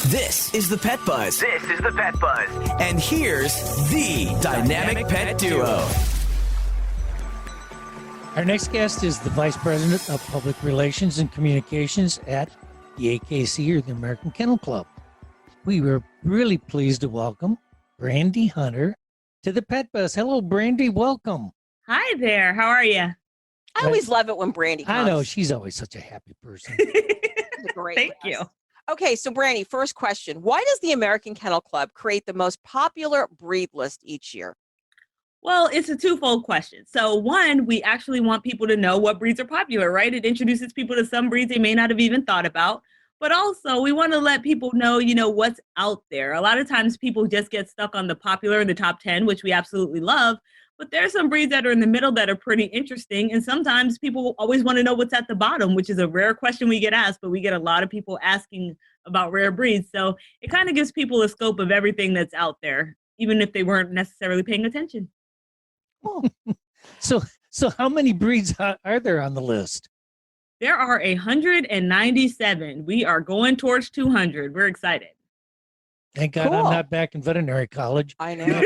This is the Pet Buzz. And here's the Dynamic Pet Duo. Our next guest is the Vice President of Public Relations and Communications at the AKC, or the American Kennel Club. We were really pleased to welcome Brandi Hunter to the Pet Buzz. Hello, Brandi. Welcome. Hi there. How are you? I always love it when Brandi comes. I know. She's always such a happy person. Great. Thank you. Okay, so Brandi, first question. Why does the American Kennel Club create the most popular breed list each year? Well, it's a twofold question. So one, we actually want people to know what breeds are popular, right? It introduces people to some breeds they may not have even thought about. But also we want to let people know, what's out there. A lot of times people just get stuck on the popular in the top 10, which we absolutely love. But there's some breeds that are in the middle that are pretty interesting. And sometimes people always want to know what's at the bottom, which is a rare question we get asked, but we get a lot of people asking about rare breeds. So it kind of gives people a scope of everything that's out there, even if they weren't necessarily paying attention. Oh. So how many breeds are there on the list? There are 197. We are going towards 200. We're excited. Thank God I'm not back in veterinary college. I know.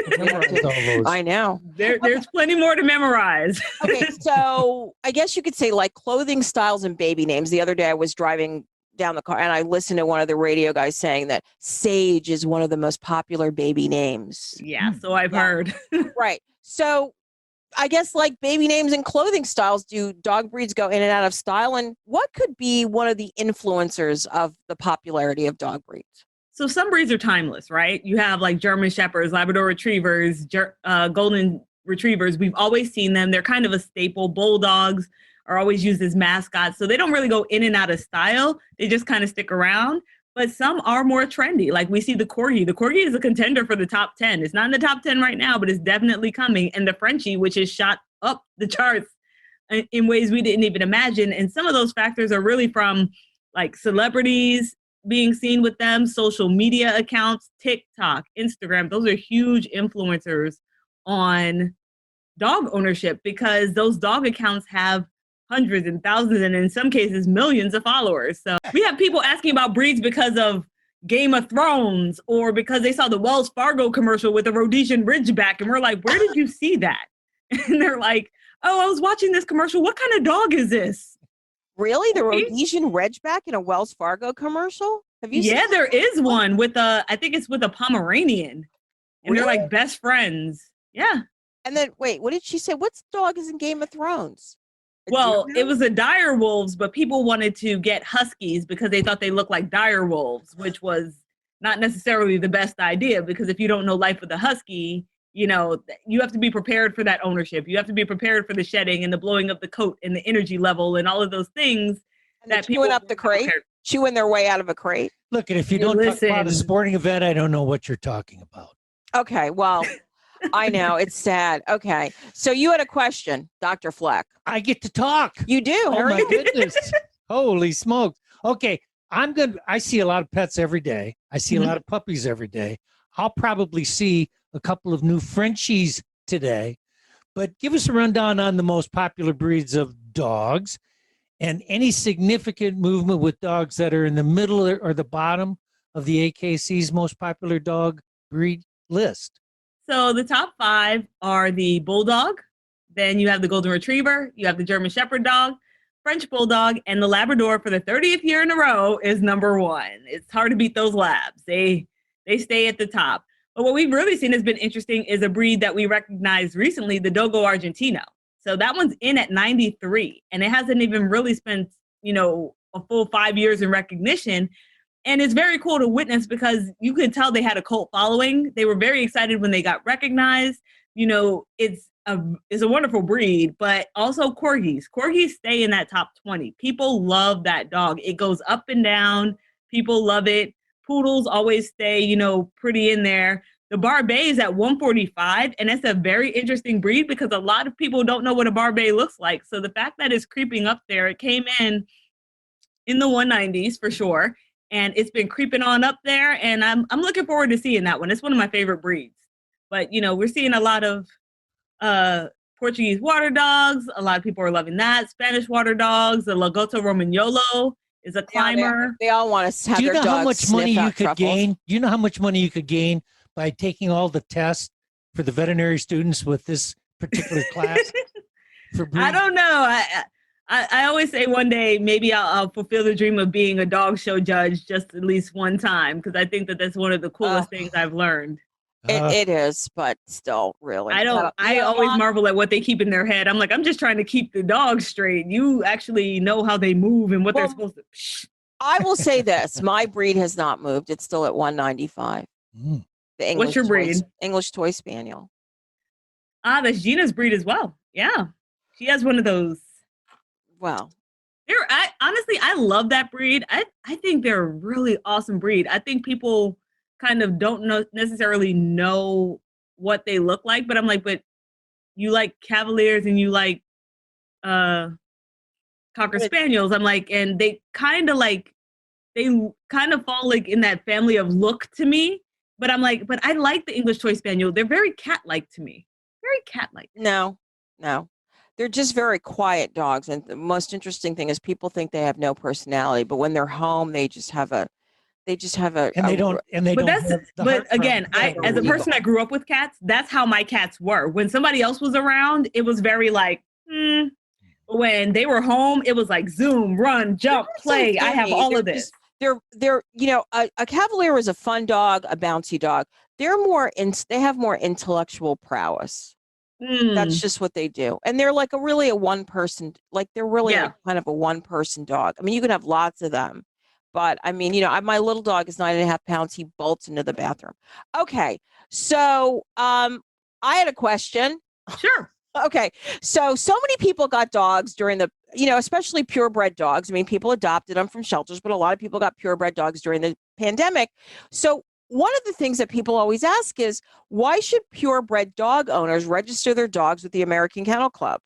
I know. There's plenty more to memorize. Okay, so I guess you could say like clothing styles and baby names. The other day I was driving down the car and I listened to one of the radio guys saying that Sage is one of the most popular baby names. Yeah, so I've heard. Right. So I guess like baby names and clothing styles, do dog breeds go in and out of style? And what could be one of the influencers of the popularity of dog breeds? So some breeds are timeless, right? You have like German Shepherds, Labrador Retrievers, Golden Retrievers. We've always seen them. They're kind of a staple. Bulldogs are always used as mascots. So they don't really go in and out of style. They just kind of stick around. But some are more trendy. Like we see the Corgi. The Corgi is a contender for the top 10. It's not in the top 10 right now, but it's definitely coming. And the Frenchie, which has shot up the charts in ways we didn't even imagine. And some of those factors are really from like celebrities being seen with them, social media accounts, TikTok, Instagram. Those are huge influencers on dog ownership because those dog accounts have hundreds and thousands and in some cases millions of followers. So we have people asking about breeds because of Game of Thrones or because they saw the Wells Fargo commercial with the Rhodesian Ridgeback. And we're like, where did you see that? And they're like, oh, I was watching this commercial. What kind of dog is this? Really? The Rhodesian Ridgeback in a Wells Fargo commercial? Have you seen that? There is one with I think it's with a Pomeranian. And they're Really? like best friends. Yeah. And then, wait, what did she say? What dog is in Game of Thrones? Well, it was a dire wolves, but people wanted to get huskies because they thought they looked like dire wolves, which was not necessarily the best idea because if you don't know life with a husky, you have to be prepared for that ownership. You have to be prepared for the shedding and the blowing of the coat and the energy level and all of those things And that chewing people up the crate, chewing their way out of a crate. Look, if you don't talk about a sporting event, I don't know what you're talking about. Okay, well, I know it's sad. Okay, so you had a question, Dr. Fleck. I get to talk. You do. Oh my goodness. Holy smokes. Okay. I see a lot of pets every day. I see a lot of puppies every day. I'll probably see a couple of new Frenchies today, but give us a rundown on the most popular breeds of dogs and any significant movement with dogs that are in the middle or the bottom of the AKC's most popular dog breed list. So the top 5 are the Bulldog. Then you have the Golden Retriever. You have the German Shepherd dog, French Bulldog, and the Labrador for the 30th year in a row is number 1. It's hard to beat those Labs. They stay at the top. But what we've really seen has been interesting is a breed that we recognized recently, the Dogo Argentino. So that one's in at 93, and it hasn't even really spent, a full 5 years in recognition. And it's very cool to witness because you can tell they had a cult following. They were very excited when they got recognized. It's a wonderful breed, but also Corgis. Corgis stay in that top 20. People love that dog. It goes up and down. People love it. Poodles always stay, pretty in there. The Barbet is at 145, and it's a very interesting breed because a lot of people don't know what a Barbet looks like. So the fact that it's creeping up there, it came in the 190s for sure, and it's been creeping on up there, and I'm looking forward to seeing that one. It's one of my favorite breeds. But, we're seeing a lot of Portuguese water dogs. A lot of people are loving that. Spanish water dogs, the Lagotto Romagnolo is a climber. They all want to have Do you their know how dogs much sniff money out you could truffles. gain? Do you know how much money you could gain by taking all the tests for the veterinary students with this particular class? For I breed? don't know. I always say one day maybe I'll fulfill the dream of being a dog show judge just at least one time, because I think that that's one of the coolest things I've learned. It is, but still, really. I always marvel at what they keep in their head. I'm like, I'm just trying to keep the dogs straight. You actually know how they move and what they're supposed to. I will say this: my breed has not moved. It's still at 195. Mm. The English What's your breed? English Toy Spaniel. That's Gina's breed as well. Yeah, she has one of those. Wow. Honestly, I love that breed. I think they're a really awesome breed. I think people kind of don't necessarily know what they look like, but I'm like, but you like Cavaliers and you like Cocker Spaniels. I'm like, and they kind of fall like in that family of look to me. But I'm like, but I like the English Toy Spaniel. They're very cat-like to me. Very cat-like. No. They're just very quiet dogs. And the most interesting thing is people think they have no personality, but when they're home, they just have a But again, as a person that grew up with cats, that's how my cats were. When somebody else was around, it was very like, When they were home, it was like zoom, run, jump, play. I have all of this. They're a Cavalier is a fun dog, a bouncy dog. They have more intellectual prowess. That's just what they do. And they're like a one person, like kind of a one person dog. I mean, you can have lots of them, but I mean, my little dog is 9.5 pounds. He bolts into the bathroom. Okay. So, I had a question. Sure. Okay. So many people got dogs during the, especially purebred dogs. I mean, people adopted them from shelters, but a lot of people got purebred dogs during the pandemic. So one of the things that people always ask is, why should purebred dog owners register their dogs with the American Kennel Club?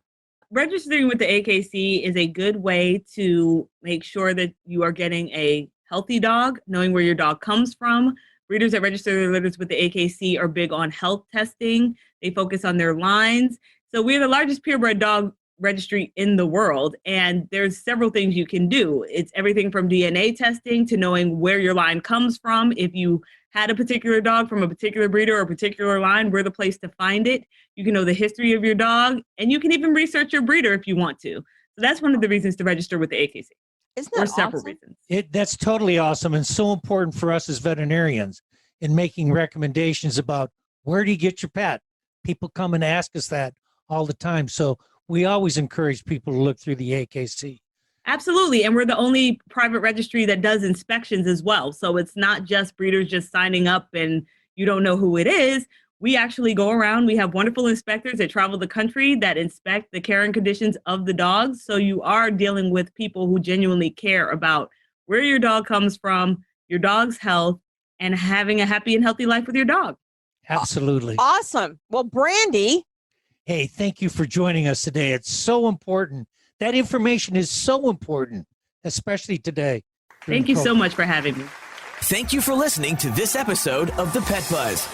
Registering with the AKC is a good way to make sure that you are getting a healthy dog, knowing where your dog comes from. Breeders that register their litters with the AKC are big on health testing. They focus on their lines. So we're the largest purebred dog registry in the world, and there's several things you can do. It's everything from DNA testing to knowing where your line comes from. If you had a particular dog from a particular breeder or a particular line, we're the place to find it. You can know the history of your dog, and you can even research your breeder if you want to. So that's one of the reasons to register with the AKC. Isn't that several awesome? reasons. That's totally awesome and so important for us as veterinarians in making recommendations about where do you get your pet. People come and ask us that all the time. So we always encourage people to look through the AKC. Absolutely. And we're the only private registry that does inspections as well. So it's not just breeders just signing up and you don't know who it is. We actually go around. We have wonderful inspectors that travel the country that inspect the care and conditions of the dogs. So you are dealing with people who genuinely care about where your dog comes from, your dog's health, and having a happy and healthy life with your dog. Absolutely. Awesome. Well, Brandi. Hey, thank you for joining us today. It's so important. That information is so important, especially today. Thank you so much for having me. Thank you for listening to this episode of The Pet Buzz.